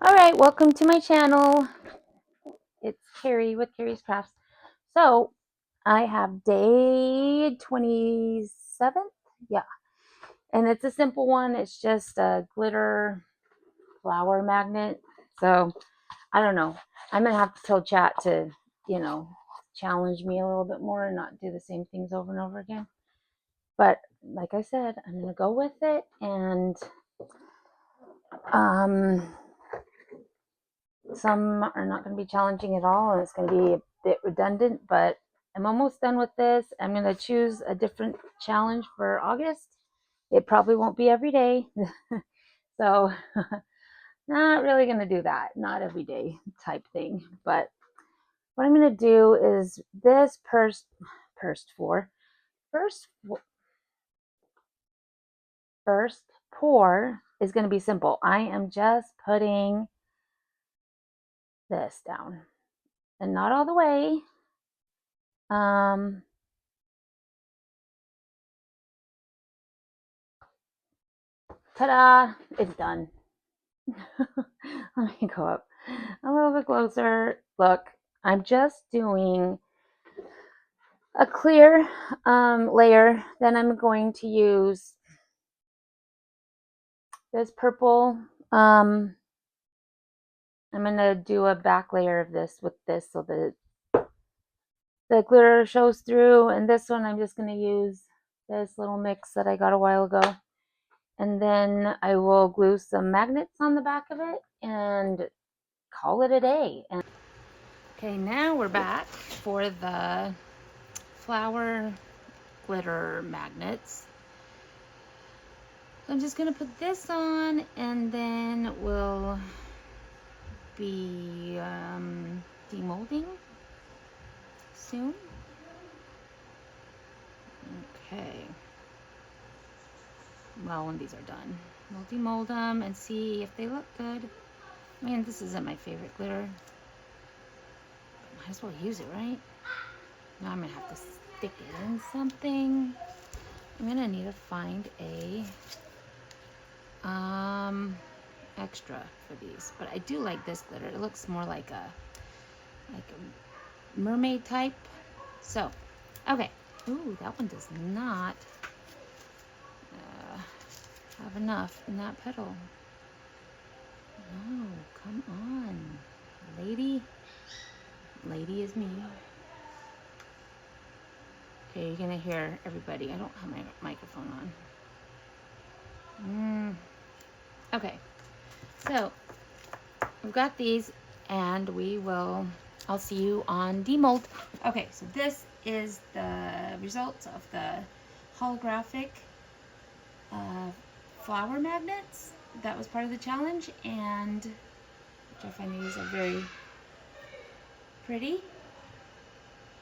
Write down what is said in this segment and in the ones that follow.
All right, welcome to my channel. It's Carrie with Carrie's Crafts. So I have day 27th. Yeah. And it's a simple one. It's just a glitter flower magnet. So I don't know. I'm going to have to tell chat to, challenge me a little bit more and not do the same things over and over again. But like I said, I'm going to go with it. And some are not going to be challenging at all, and it's going to be a bit redundant, but I'm almost done with this. I'm going to choose a different challenge for August. It probably won't be every day. So not really going to do that. Not every day type thing. But what I'm going to do is this first pour is going to be simple. I am just putting this down and not all the way. Ta-da! It's done. Let me go up a little bit closer. Look, I'm just doing a clear layer. Then I'm going to use this purple. I'm going to do a back layer of this with this so that the glitter shows through. And this one, I'm just going to use this little mix that I got a while ago. And then I will glue some magnets on the back of it and call it a day. Okay, now we're back for the flower glitter magnets. So I'm just going to put this on, and then we'll be demolding soon. Okay. Well, when these are done, we'll demold them and see if they look good. I mean, this isn't my favorite glitter. Might as well use it, right? Now I'm going to have to stick it in something. I'm going to need to find a extra for these, but I do like this glitter. It looks more like a mermaid type. So, okay. Ooh, that one does not have enough in that petal. No, come on, lady. Lady is me. Okay, you're gonna hear everybody. I don't have my microphone on. Okay, so we've got these, and I'll see you on demold. Okay, so this is the result of the holographic flower magnets. That was part of the challenge, and which I find these are very pretty.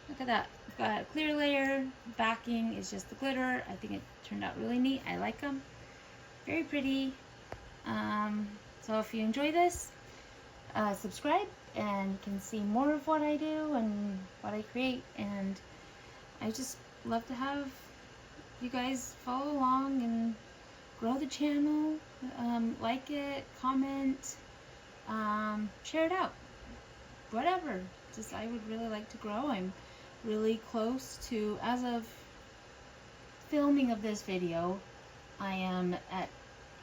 Look at that. I've got a clear layer. Backing is just the glitter. I think it turned out really neat. I like them. Very pretty. So if you enjoy this, subscribe, and you can see more of what I do and what I create. And I just love to have you guys follow along and grow the channel. Like it, comment, share it out, whatever. Just, I would really like to grow. I'm really close to, as of filming of this video, I am at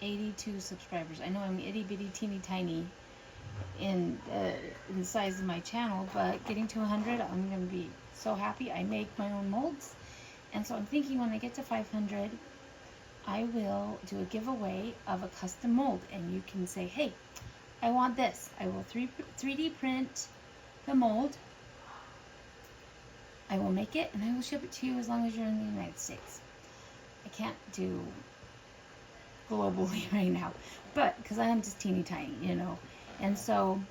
82 subscribers. I know I'm itty bitty teeny tiny in the size of my channel, but getting to 100, I'm going to be so happy. I make my own molds, and so I'm thinking when I get to 500, I will do a giveaway of a custom mold, and you can say, hey, I want this. I will 3D print the mold. I will make it, and I will ship it to you as long as you're in the United States. I can't do globally right now, but because I am just teeny tiny, and so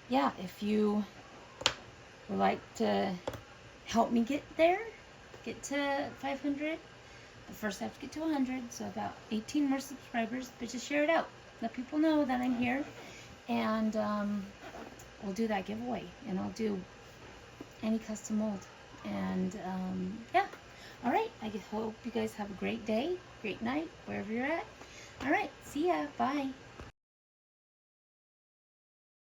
yeah, if you would like to help me get to 500, but first I have to get to 100, so about 18 more subscribers. But just share it out, let people know that I'm here, and we'll do that giveaway, and I'll do any custom mold. And yeah, all right, I hope you guys have a great day, great night, wherever you're at. All right, see ya, bye.